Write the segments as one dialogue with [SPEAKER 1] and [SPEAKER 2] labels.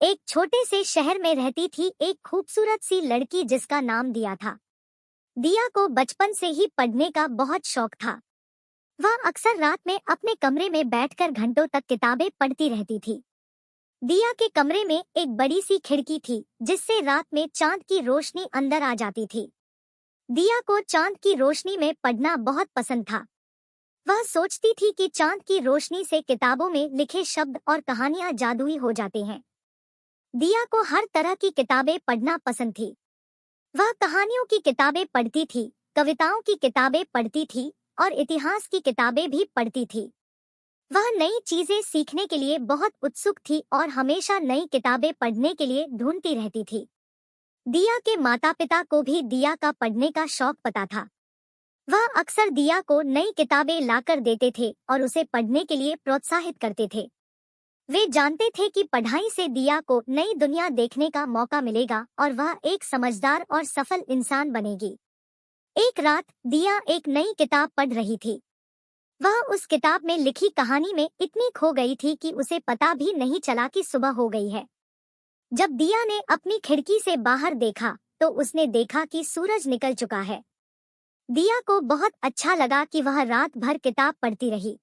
[SPEAKER 1] एक छोटे से शहर में रहती थी एक खूबसूरत सी लड़की जिसका नाम दिया था। दिया को बचपन से ही पढ़ने का बहुत शौक था। वह अक्सर रात में अपने कमरे में बैठकर घंटों तक किताबें पढ़ती रहती थी। दिया के कमरे में एक बड़ी सी खिड़की थी जिससे रात में चांद की रोशनी अंदर आ जाती थी। दिया को चांद की रोशनी में पढ़ना बहुत पसंद था। वह सोचती थी कि चांद की रोशनी से किताबों में लिखे शब्द और कहानियां जादुई हो जाते हैं। दिया को हर तरह की किताबें पढ़ना पसंद थी। वह कहानियों की किताबें पढ़ती थी, कविताओं की किताबें पढ़ती थी और इतिहास की किताबें भी पढ़ती थी। वह नई चीजें सीखने के लिए बहुत उत्सुक थी और हमेशा नई किताबें पढ़ने के लिए ढूंढती रहती थी। दिया के माता पिता को भी दिया का पढ़ने का शौक पता था। वह अक्सर दिया को नई किताबें लाकर देते थे और उसे पढ़ने के लिए प्रोत्साहित करते थे। वे जानते थे कि पढ़ाई से दिया को नई दुनिया देखने का मौका मिलेगा और वह एक समझदार और सफल इंसान बनेगी। एक रात दिया एक नई किताब पढ़ रही थी। वह उस किताब में लिखी कहानी में इतनी खो गई थी कि उसे पता भी नहीं चला कि सुबह हो गई है। जब दिया ने अपनी खिड़की से बाहर देखा तो उसने देखा कि सूरज निकल चुका है। दिया को बहुत अच्छा लगा कि वह रात भर किताब पढ़ती रही।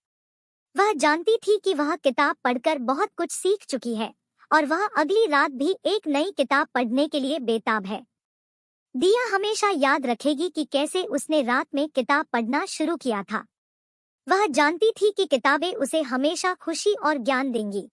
[SPEAKER 1] वह जानती थी कि वह किताब पढ़कर बहुत कुछ सीख चुकी है और वह अगली रात भी एक नई किताब पढ़ने के लिए बेताब है। दिया हमेशा याद रखेगी कि कैसे उसने रात में किताब पढ़ना शुरू किया था। वह जानती थी कि किताबें उसे हमेशा खुशी और ज्ञान देंगी।